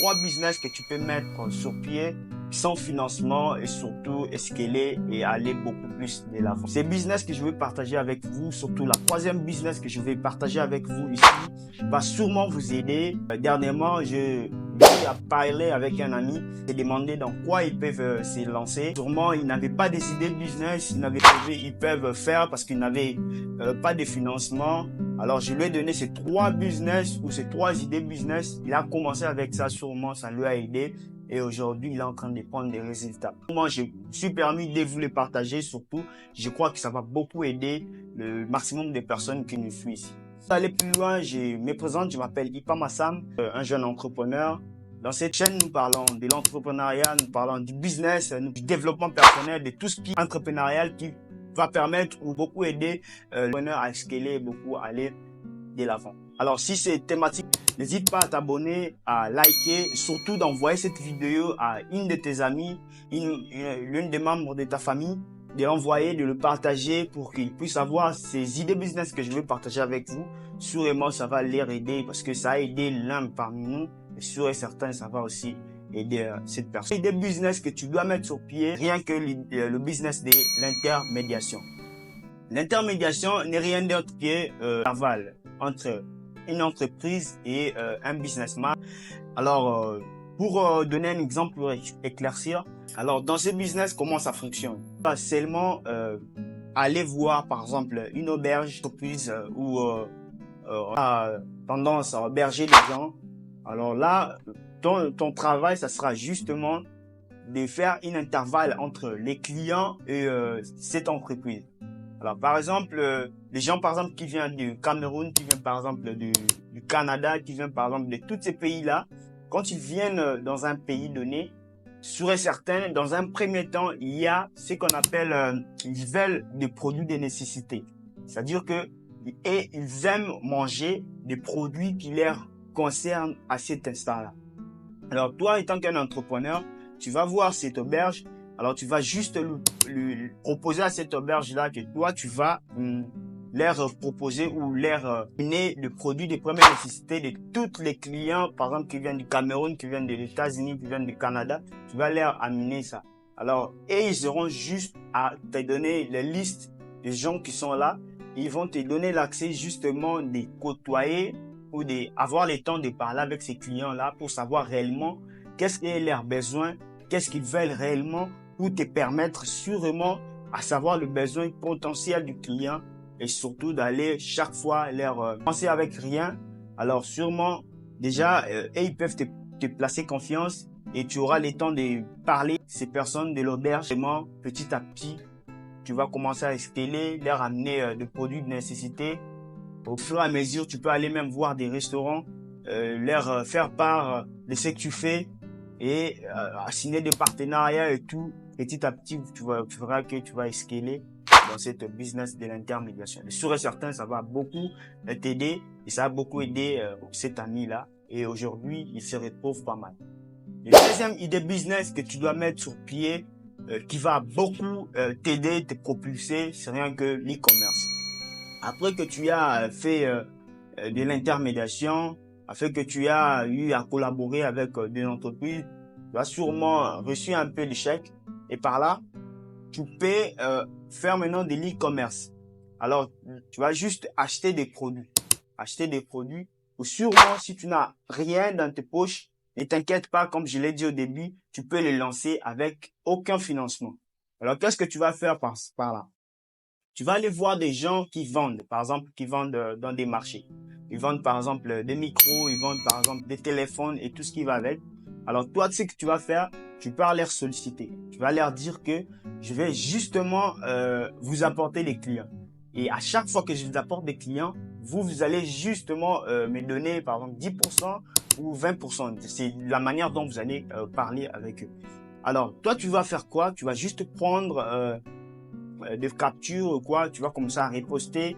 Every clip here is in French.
3 business que tu peux mettre sur pied sans financement et surtout escaler et aller beaucoup plus de l'avant. Ces business que je vais partager avec vous, surtout la troisième business que je vais partager avec vous ici, va sûrement vous aider. Dernièrement, je à parler avec un ami et demander dans quoi ils peuvent se lancer. Sûrement, ils n'avaient pas des idées de business, ils peuvent faire parce qu'ils n'avaient pas de financement. Alors, je lui ai donné ces 3 business ou ces 3 idées business. Il a commencé avec ça, sûrement, ça lui a aidé. Et aujourd'hui, il est en train de prendre des résultats. Moi, je me suis permis de vous les partager. Surtout, je crois que ça va beaucoup aider le maximum de personnes qui nous suivent ici. Pour aller plus loin, je me présente, je m'appelle Ipam Assam, un jeune entrepreneur. Dans cette chaîne, nous parlons de l'entrepreneuriat, nous parlons du business, du développement personnel, de tout ce qui est entrepreneurial qui va permettre ou beaucoup aider l'entrepreneur à scaler, beaucoup à aller de l'avant. Alors, si c'est thématique, n'hésite pas à t'abonner, à liker, surtout d'envoyer cette vidéo à une de tes amis, l'une des membres de ta famille, de l'envoyer, de le partager pour qu'il puisse avoir ces idées business que je vais partager avec vous. Sûrement, ça va les aider parce que ça a aidé l'un parmi nous. Et sûr et certain, ça va aussi aider cette personne. Des business que tu dois mettre sur pied, rien que le business de l'intermédiation. L'intermédiation n'est rien d'autre que l'aval entre une entreprise et un businessman. Alors, pour donner un exemple pour éclaircir, alors dans ce business, comment ça fonctionne? Pas seulement aller voir, par exemple, une auberge entreprise où on a tendance à héberger les gens. Alors là, ton travail, ça sera justement de faire un intervalle entre les clients et cette entreprise. Alors, par exemple, les gens, par exemple, qui viennent du Cameroun, qui viennent, par exemple, du Canada, qui viennent, par exemple, de tous ces pays-là, quand ils viennent dans un pays donné, sûr et certain, dans un premier temps, il y a ce qu'on appelle, ils veulent des produits de nécessité. C'est-à-dire que, et ils aiment manger des produits qui leur concernent à cet instant-là. Alors, toi, étant qu'un entrepreneur, tu vas voir cette auberge. Alors, tu vas juste lui proposer à cette auberge-là que toi, tu vas leur proposer ou leur donner le produit de première nécessité de tous les clients, par exemple, qui viennent du Cameroun, qui viennent des États-Unis, qui viennent du Canada. Tu vas leur amener ça. Alors, et ils auront juste à te donner les listes des gens qui sont là. Ils vont te donner l'accès justement de côtoyer ou d'avoir le temps de parler avec ces clients-là pour savoir réellement qu'est-ce qu'est leurs besoins, qu'est-ce qu'ils veulent réellement pour te permettre sûrement à savoir le besoin potentiel du client et surtout d'aller chaque fois leur penser avec rien. Alors sûrement déjà, et ils peuvent te placer confiance et tu auras le temps de parler ces personnes de l'auberge. Petit à petit, tu vas commencer à escaler, leur amener des produits de nécessité. Au fur et à mesure, tu peux aller même voir des restaurants, leur faire part de ce que tu fais et signer des partenariats et tout. Petit à petit, tu verras que tu vas escaler dans cette business de l'intermédiation. Et sûr et certain, ça va beaucoup t'aider et ça a beaucoup aidé cet ami-là. Et aujourd'hui, il se retrouve pas mal. Le deuxième idée business que tu dois mettre sur pied, qui va beaucoup t'aider, te propulser, c'est rien que l'e-commerce. Après que tu as fait de l'intermédiation, après que tu as eu à collaborer avec des entreprises, tu as sûrement reçu un peu de chèques et par là, tu peux faire maintenant de l'e-commerce. Alors, tu vas juste acheter des produits. Acheter des produits. Ou sûrement, si tu n'as rien dans tes poches, ne t'inquiète pas, comme je l'ai dit au début, tu peux les lancer avec aucun financement. Alors, qu'est-ce que tu vas faire par là? Tu vas aller voir des gens qui vendent, par exemple, qui vendent dans des marchés. Ils vendent, par exemple, des micros, ils vendent, par exemple, des téléphones et tout ce qui va avec. Alors, toi, tu sais que tu vas faire, tu peux leur solliciter. Tu vas leur dire que je vais justement vous apporter des clients. Et à chaque fois que je vous apporte des clients, vous allez justement me donner, par exemple, 10% ou 20%. C'est la manière dont vous allez parler avec eux. Alors, toi, tu vas faire quoi? Tu vas juste prendre des captures ou quoi, tu vas commencer à reposter.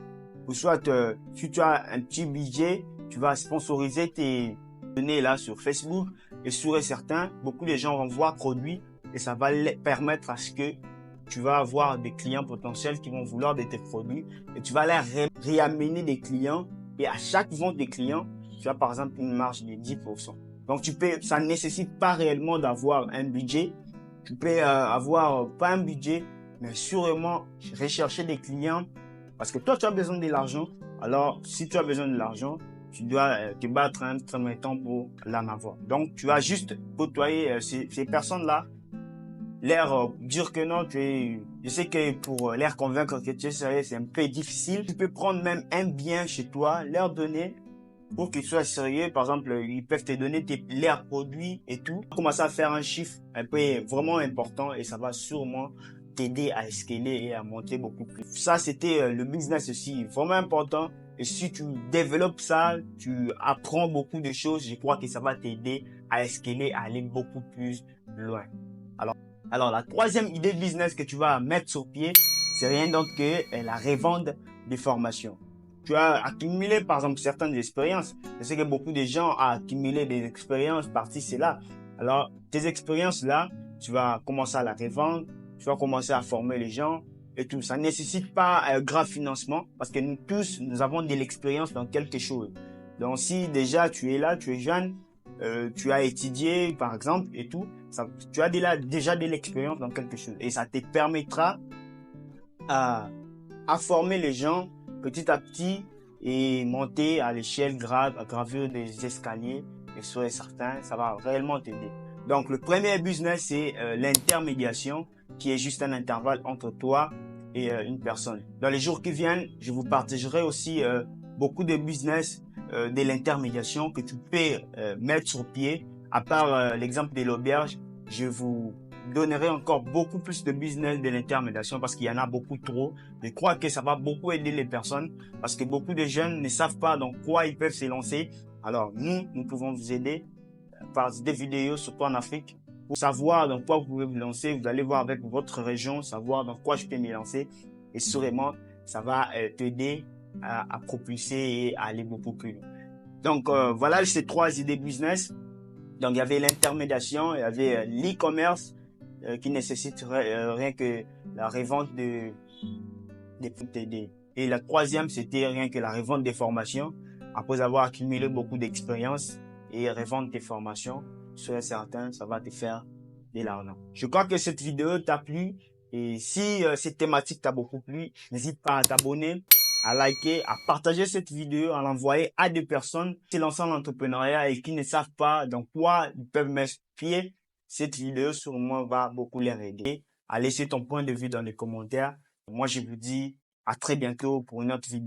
Ou soit, si tu as un petit budget, tu vas sponsoriser tes données là sur Facebook. Et sûr et certain, beaucoup de gens vont voir produits et ça va permettre à ce que tu vas avoir des clients potentiels qui vont vouloir de tes produits et tu vas leur réamener des clients et à chaque vente des clients, tu as par exemple une marge de 10%. Donc ça ne nécessite pas réellement d'avoir un budget. Tu peux avoir pas un budget, mais sûrement rechercher des clients parce que toi, tu as besoin de l'argent. Alors, si tu as besoin de l'argent, tu dois te battre un premier temps pour l'en avoir. Donc, tu vas juste côtoyer ces personnes-là, leur dire que non, je sais que pour leur convaincre que tu es sérieux, c'est un peu difficile. Tu peux prendre même un bien chez toi, leur donner pour qu'ils soient sérieux. Par exemple, ils peuvent te donner leurs produits et tout. Commencer à faire un chiffre un peu vraiment important et ça va sûrement t'aider à escaler et à monter beaucoup plus. Ça, c'était le business aussi, vraiment important. Et si tu développes ça, tu apprends beaucoup de choses, je crois que ça va t'aider à escaler, à aller beaucoup plus loin. Alors, la troisième idée de business que tu vas mettre sur pied, c'est rien d'autre que la revente des formations. Tu as accumulé, par exemple, certaines expériences. Je sais que beaucoup de gens ont accumulé des expériences par-ci, c'est là. Alors, tes expériences-là, tu vas commencer à la revendre, tu vas commencer à former les gens et tout. Ça ne nécessite pas un grand financement parce que nous tous, nous avons de l'expérience dans quelque chose. Donc, si déjà tu es là, tu es jeune, tu as étudié, par exemple, et tout, tu as déjà de l'expérience dans quelque chose. Et ça te permettra à former les gens petit à petit et monter à l'échelle à gravir des escaliers. Et soyez certain, ça va réellement t'aider. Donc, le premier business, c'est l'intermédiation, qui est juste un intervalle entre toi et une personne. Dans les jours qui viennent, je vous partagerai aussi beaucoup de business de l'intermédiation que tu peux mettre sur pied. À part l'exemple de l'auberge, je vous donnerai encore beaucoup plus de business de l'intermédiation parce qu'il y en a beaucoup trop. Je crois que ça va beaucoup aider les personnes parce que beaucoup de jeunes ne savent pas dans quoi ils peuvent se lancer. Alors nous pouvons vous aider par des vidéos, surtout en Afrique, pour savoir dans quoi vous pouvez vous lancer. Vous allez voir avec votre région, savoir dans quoi je peux me lancer. Et sûrement, ça va t'aider à propulser et à aller beaucoup plus loin. Donc voilà ces trois idées business. Donc il y avait l'intermédiation, il y avait l'e-commerce qui nécessite rien que la revente des TD. Et la troisième, c'était rien que la revente des formations. Après avoir accumulé beaucoup d'expérience et revendre tes formations, soyez certain, ça va te faire de l'argent. Je crois que cette vidéo t'a plu. Et si cette thématique t'a beaucoup plu, n'hésite pas à t'abonner, à liker, à partager cette vidéo, à l'envoyer à des personnes qui se lancent en entrepreneuriat et qui ne savent pas dans quoi ils peuvent mettre pied. Cette vidéo, sur moi, va beaucoup les aider. À laisser ton point de vue dans les commentaires. Moi, je vous dis à très bientôt pour une autre vidéo.